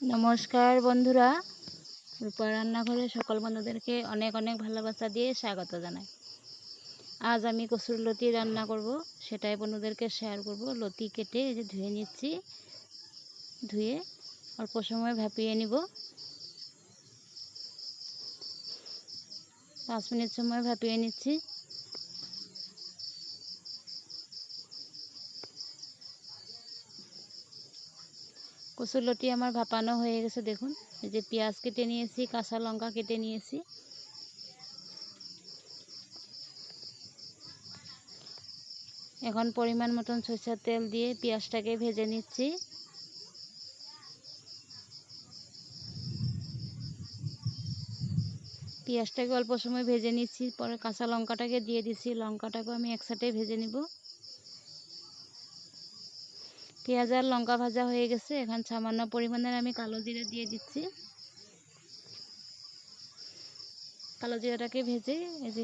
নমস্কার বন্ধুরা, রূপা রান্নাঘরে সকল বন্ধুদেরকে অনেক অনেক ভালোবাসা দিয়ে স্বাগত জানাই। আজ আমি কসুর লতি রান্না করব, সেটাই বন্ধুদেরকে শেয়ার করব। লতি কেটে এই যে ধুয়ে নিচ্ছি, ধুয়ে অল্প সময় ভাপিয়ে নিব। 5 মিনিট সময় ভাপিয়ে নিচ্ছি। কসুর লতি আমার ভাপানো হয়ে গেছে। দেখুন, এই যে পেঁয়াজ কেটে নিয়েছি, কাঁচা লঙ্কা কেটে নিয়েছি। এখন পরিমাণ মতন সরষের তেল দিয়ে পেঁয়াজটাকে ভেজে নিচ্ছি। পেঁয়াজটাকে অল্প সময় ভেজে নিচ্ছি, পরে কাঁচা লঙ্কাটাকে দিয়ে দিচ্ছি। লঙ্কাটাকে আমি একসাথে ভেজে নিব। পেঁয়াজ আর লঙ্কা ভাজা হয়ে গেছে। এখন সামান্য পরিমাণের আমি কালো জিরা দিয়ে দিচ্ছি। কালো জিরাটাকে ভেজে এই যে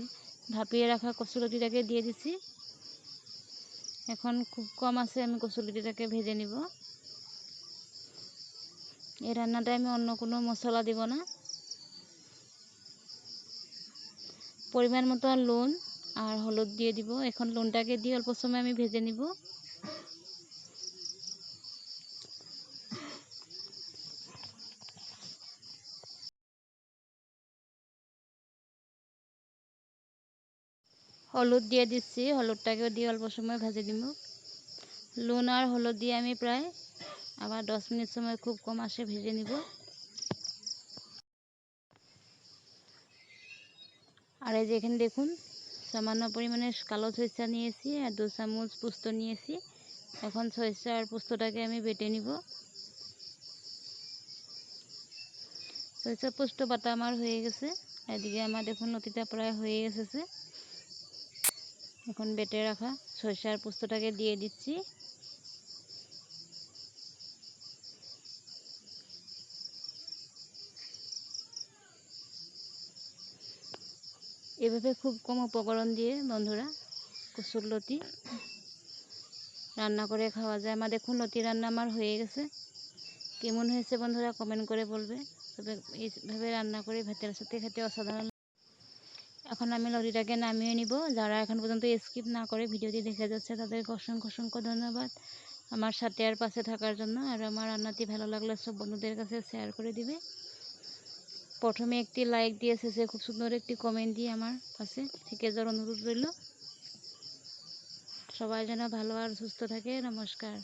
ভাপিয়ে রাখা কচুলতিটাকে দিয়ে দিচ্ছি। এখন খুব কম আছে, আমি কচুলতিটাকে ভেজে নিব। এই রান্নাটায় আমি অন্য কোনো মশলা দিব না। পরিমাণ মতো নুন আর হলুদ দিয়ে দিব। এখন নুনটাকে দিয়ে অল্প সময় আমি ভেজে নিব। হলুদ দিয়ে দিচ্ছি, হলুদটাকেও দিয়ে অল্প সময় ভেজে নিব। নুন আর হলুদ দিয়ে আমি প্রায় আবার 10 মিনিট সময় খুব কম আঁচে ভেজে নিব। আর এই যে এখানে দেখুন, সামান্য পরিমাণে কালো সরিষা নিয়েছি আর 2 চামচ পোস্ত নিয়েছি। এখন সরিষা আর পোস্তটাকে আমি বেটে নিব। সরিষা পোস্ত বাটা আমার হয়ে গেছে। এদিকে আমার দেখুন লতিটা প্রায় হয়ে এসেছে। এখন বেটে রাখা সরিষা আর পোস্তটাকে দিয়ে দিচ্ছি। এভাবে খুব কম উপকরণ দিয়ে বন্ধুরা কসুর লতি রান্না করে খাওয়া যায়। আমার দেখুন লতি রান্না আমার হয়ে গেছে। কেমন হয়েছে বন্ধুরা কমেন্ট করে বলবে। তবে এইভাবে রান্না করে ভাতের সাথে খেতে অসাধারণ। এখন আমি লতিটাকে নামিয়ে নিব। যারা এখন পর্যন্ত স্কিপ না করে ভিডিওটি দেখে যাচ্ছে তাদেরকে অসংখ্য অসংখ্য ধন্যবাদ আমার সাথে আর পাশে থাকার জন্য। আর আমার রান্নাটি ভালো লাগলে সব বন্ধুদের কাছে শেয়ার করে দিবে। প্রথমে একটি লাইক দিয়ে শেষে খুব সুন্দর একটি কমেন্ট দিয়ে আমার পাশে থেকে যাওয়ার অনুরোধ রইল। সবাই যেন ভালো আর সুস্থ থাকে। নমস্কার।